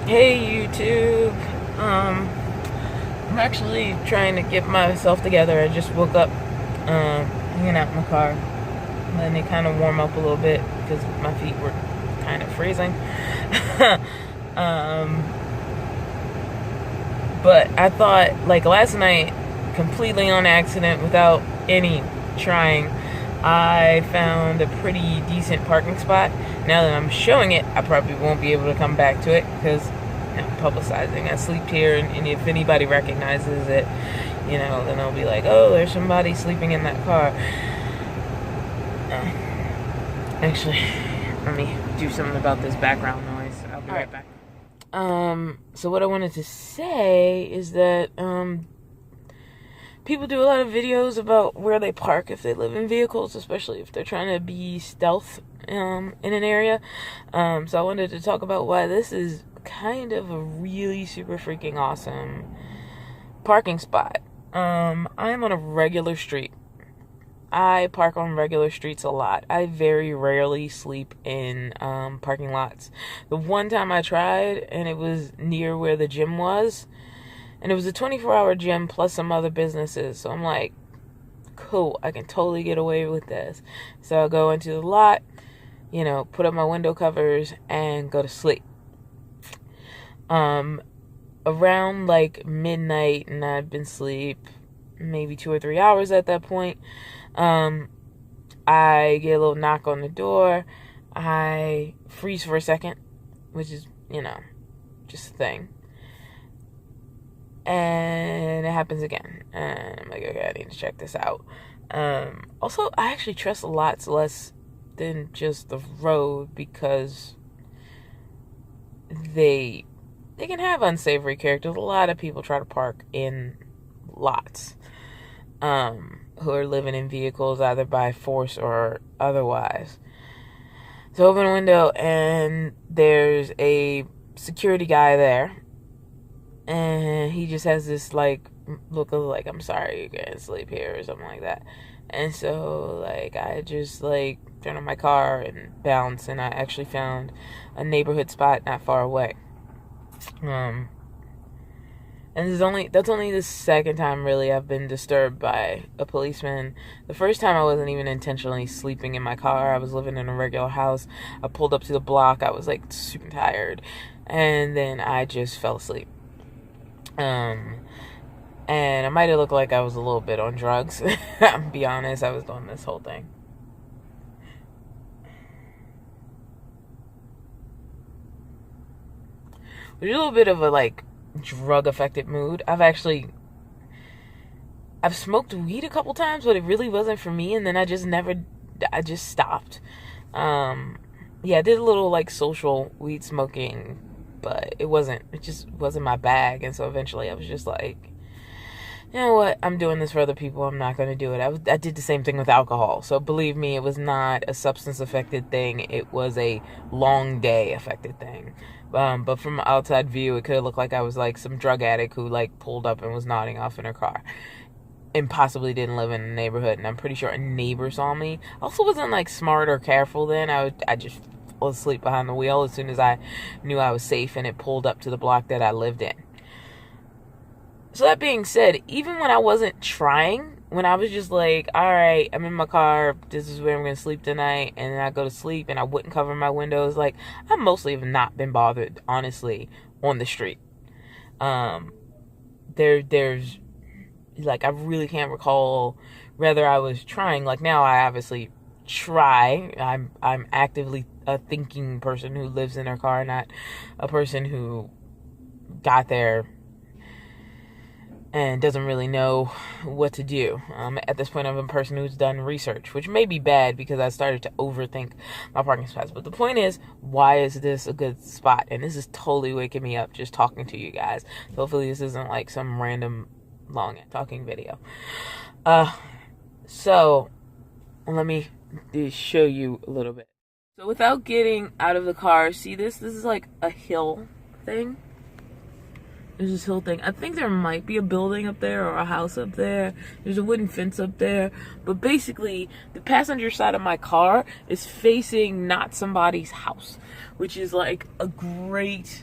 Hey YouTube. I'm actually trying to get myself together. I just woke up, hanging out in the car, letting it kind of warm up a little bit because my feet were kind of freezing. um, but I thought, like last night, completely on accident, without any trying, I found a pretty decent parking spot. Now that I'm showing it, I probably won't be able to come back to it because I'm publicizing. I sleep here, and if anybody recognizes it, then they'll be like, oh, there's somebody sleeping in that car. Actually, let me do something about this background noise. I'll be right back. So what I wanted to say is that, people do a lot of videos about where they park if they live in vehicles, especially if they're trying to be stealth in an area. So I wanted to talk about why this is kind of a really super freaking awesome parking spot. I'm on a regular street. I park on regular streets a lot. I very rarely sleep in parking lots. The one time I tried, and it was near where the gym was, and it was a 24-hour gym plus some other businesses. So I'm like, cool, I can totally get away with this. So I go into the lot, put up my window covers and go to sleep. Around like midnight, and I've been asleep maybe 2 or 3 hours at that point. I get a little knock on the door. I freeze for a second, which is, just a thing. And it happens again. And I'm like, okay, I need to check this out. Also, I actually trust lots less than just the road because they can have unsavory characters. A lot of people try to park in lots, who are living in vehicles either by force or otherwise. So open a window and there's a security guy there. And he just has this look of I'm sorry, you can't sleep here or something like that. And so I just turn on my car and bounce, and I actually found a neighborhood spot not far away. And that's only the second time really I've been disturbed by a policeman. The first time I wasn't even intentionally sleeping in my car. I was living in a regular house. I pulled up to the block. I was super tired, and then I just fell asleep. And I might have looked like I was a little bit on drugs. I'll be honest, I was doing this whole thing. There's a little bit of a drug affected mood. I've smoked weed a couple times, but it really wasn't for me, and then I just stopped. Yeah, I did a little social weed smoking, but it just wasn't my bag. And so eventually I was just like, you know what, I'm doing this for other people, I'm not going to do it. I did the same thing with alcohol. So believe me, it was not a substance affected thing. It was a long day affected thing. But from outside view, it could have looked like I was some drug addict who pulled up and was nodding off in her car and possibly didn't live in a neighborhood. And I'm pretty sure a neighbor saw me. I also wasn't smart or careful then. I just was asleep behind the wheel as soon as I knew I was safe, and it pulled up to the block that I lived in. So that being said, even when I wasn't trying, when I was just all right, I'm in my car, this is where I'm going to sleep tonight, and then I go to sleep and I wouldn't cover my windows, I mostly have not been bothered, honestly, on the street. There's I really can't recall whether I was trying. Now I obviously try. I'm actively a thinking person who lives in their car, not a person who got there and doesn't really know what to do. At this point, I'm a person who's done research, which may be bad because I started to overthink my parking spots. But the point is, why is this a good spot? And this is totally waking me up just talking to you guys. Hopefully this isn't some random long talking video. So let me show you a little bit. So without getting out of the car, see this? This is a hill thing. There's this hill thing. I think there might be a building up there or a house up there. There's a wooden fence up there. But basically, the passenger side of my car is facing not somebody's house, which is a great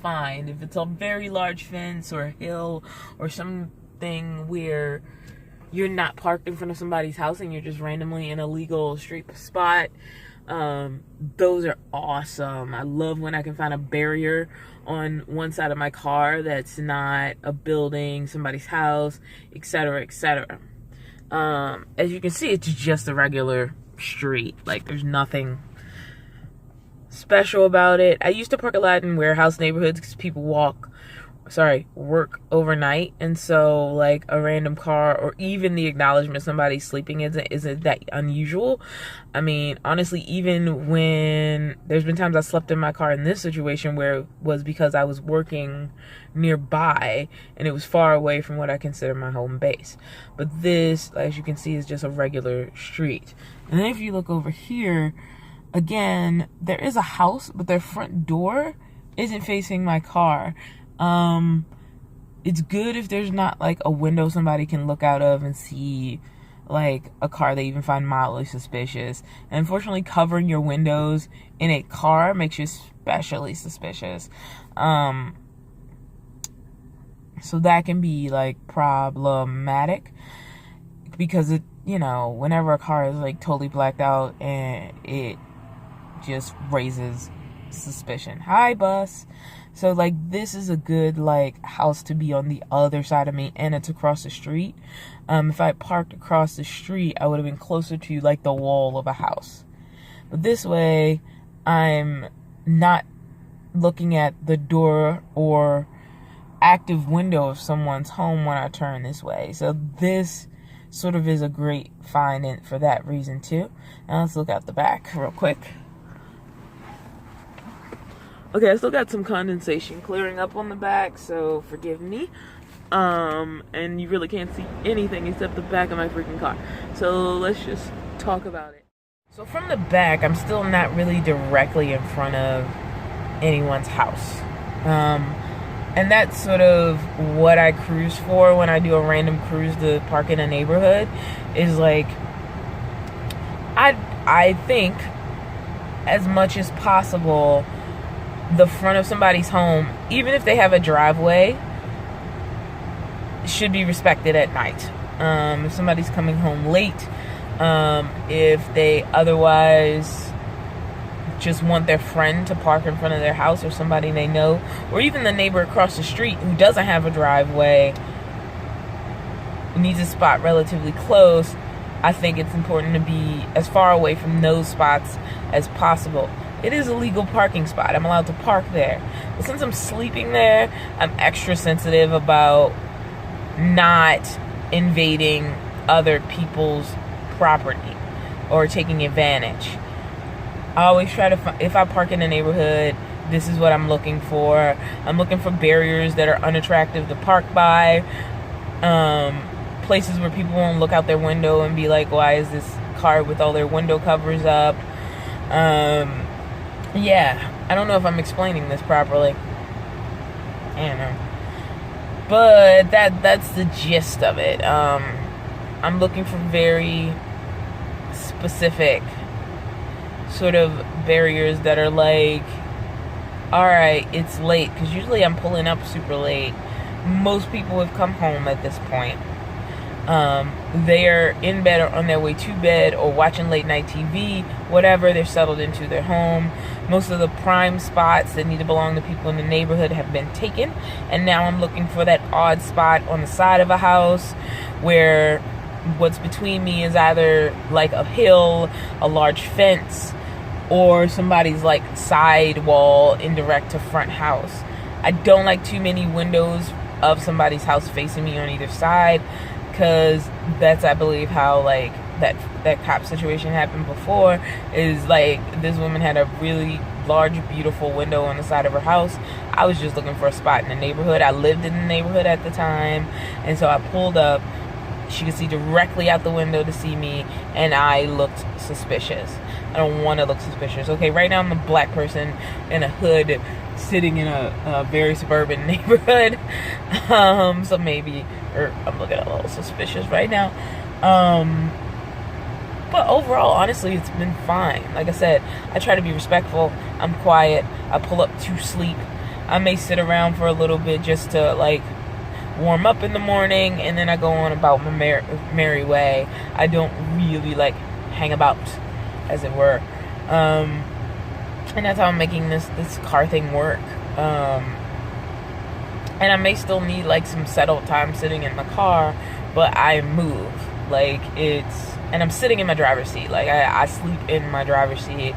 fine. If it's a very large fence or a hill or something where you're not parked in front of somebody's house and you're just randomly in a legal street spot, those are awesome. I love when I can find a barrier on one side of my car that's not a building, somebody's house, etc., etc. As you can see, it's just a regular street. Like, there's nothing special about it. I used to park a lot in warehouse neighborhoods because people work overnight, and so like a random car or even the acknowledgement somebody's sleeping isn't that unusual. I mean, honestly, even when there's been times I slept in my car in this situation where it was because I was working nearby and it was far away from what I consider my home base. But this, as you can see, is just a regular street. And then if you look over here, again, there is a house, but their front door isn't facing my car. It's good if there's not like a window somebody can look out of and see like a car they even find mildly suspicious. And unfortunately, covering your windows in a car makes you especially suspicious. So that can be like problematic because it, whenever a car is like totally blacked out, and it just raises suspicion. Hi, bus. So like, this is a good like house to be on the other side of me, and it's across the street. If I had parked across the street, I would have been closer to like the wall of a house. But this way, I'm not looking at the door or active window of someone's home when I turn this way. So this sort of is a great find for that reason too. Now let's look out the back real quick. Okay, I still got some condensation clearing up on the back, so forgive me. And you really can't see anything except the back of my freaking car. So let's just talk about it. So from the back, I'm still not really directly in front of anyone's house. And that's sort of what I cruise for when I do a random cruise to park in a neighborhood, is like, I think as much as possible, the front of somebody's home, even if they have a driveway, should be respected at night. If somebody's coming home late, if they otherwise just want their friend to park in front of their house, or somebody they know, or even the neighbor across the street who doesn't have a driveway, needs a spot relatively close, I think it's important to be as far away from those spots as possible. It is a legal parking spot. I'm allowed to park there. But since I'm sleeping there, I'm extra sensitive about not invading other people's property or taking advantage. I always try to if I park in a neighborhood, this is what I'm looking for. I'm looking for barriers that are unattractive to park by. Places where people won't look out their window and be like, why is this car with all their window covers up? Yeah, I don't know if I'm explaining this properly. I don't know. But that's the gist of it. I'm looking for very specific sort of barriers that are like, alright, it's late. Because usually I'm pulling up super late. Most people have come home at this point. They're in bed or on their way to bed or watching late night TV, whatever. They're settled into their home. Most of the prime spots that need to belong to people in the neighborhood have been taken, and now I'm looking for that odd spot on the side of a house where what's between me is either like a hill, a large fence, or somebody's like side wall indirect to front house. I don't like too many windows of somebody's house facing me on either side, because that's, I believe, how like that cop situation happened before. Is like, this woman had a really large, beautiful window on the side of her house. I was just looking for a spot in the neighborhood. I lived in the neighborhood at the time, and so I pulled up. She could see directly out the window to see me, and I looked suspicious. I don't want to look suspicious. Okay, right now I'm a black person in a hood sitting in a very suburban neighborhood. So maybe, or I'm looking a little suspicious right now. But overall, honestly, it's been fine. Like I said, I try to be respectful. I'm quiet. I pull up to sleep. I may sit around for a little bit just to like warm up in the morning, and then I go on about my merry way. I don't really like hang about, as it were. And that's how I'm making this car thing work. And I may still need like some settled time sitting in the car, but I move. Like, and I'm sitting in my driver's seat. Like, I sleep in my driver's seat.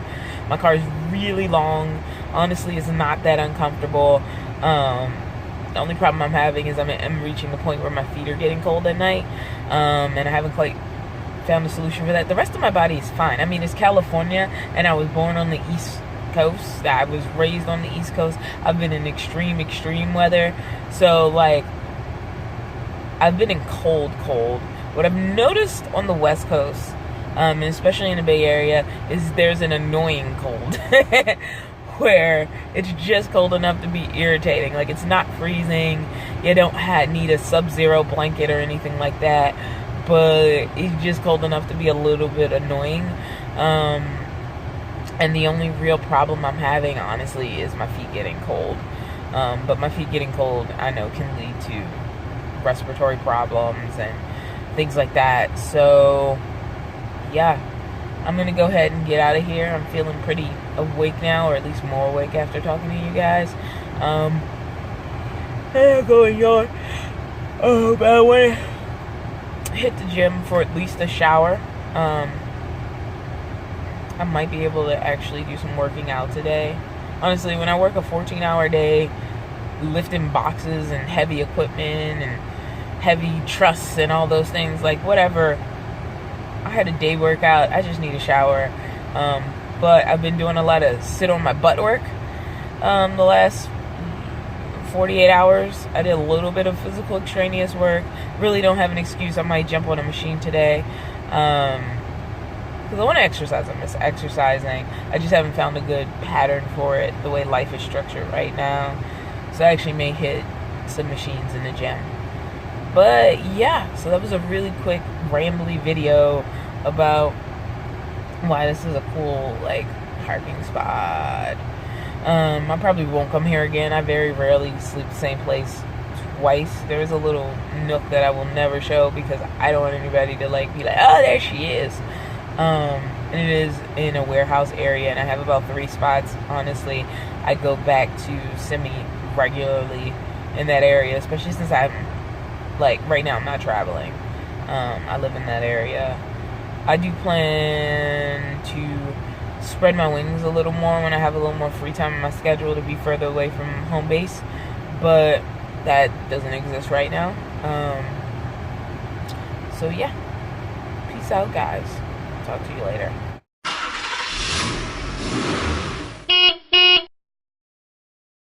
My car is really long. Honestly, it's not that uncomfortable. The only problem I'm having is I'm reaching the point where my feet are getting cold at night. And I haven't quite found a solution for that. The rest of my body is fine. I mean, it's California, and I was born on the East Coast. I was raised on the East Coast. I've been in extreme weather. So, like, I've been in cold. What I've noticed on the West Coast, and especially in the Bay Area, is there's an annoying cold. Where it's just cold enough to be irritating. Like, it's not freezing. You don't need a sub-zero blanket or anything like that. But it's just cold enough to be a little bit annoying. And the only real problem I'm having, honestly, is my feet getting cold. But my feet getting cold, I know, can lead to respiratory problems and things like that. So, yeah. I'm going to go ahead and get out of here. I'm feeling pretty awake now, or at least more awake after talking to you guys. I'm going yawn. Oh, but I want to hit the gym for at least a shower. I might be able to actually do some working out today. Honestly, when I work a 14-hour day, lifting boxes and heavy equipment and heavy trusts and all those things, like, whatever, I had a day workout. I just need a shower. But I've been doing a lot of sit on my butt work the last 48 hours. I did a little bit of physical extraneous work. Really don't have an excuse. I might jump on a machine today. Because I want to exercise. I miss exercising. I just haven't found a good pattern for it, the way life is structured right now. So I actually may hit some machines in the gym. But yeah, so that was a really quick, rambly video about why this is a cool, like, parking spot. I probably won't come here again. I very rarely sleep the same place twice. There's a little nook that I will never show because I don't want anybody to, like, be like, oh, there she is. And it is in a warehouse area, and I have about 3 spots. Honestly, I go back to semi-regularly in that area, especially since I'm, like, right now I'm not traveling. I live in that area. I do plan to spread my wings a little more when I have a little more free time in my schedule to be further away from home base, but that doesn't exist right now. So yeah, peace out, guys. Talk to you later.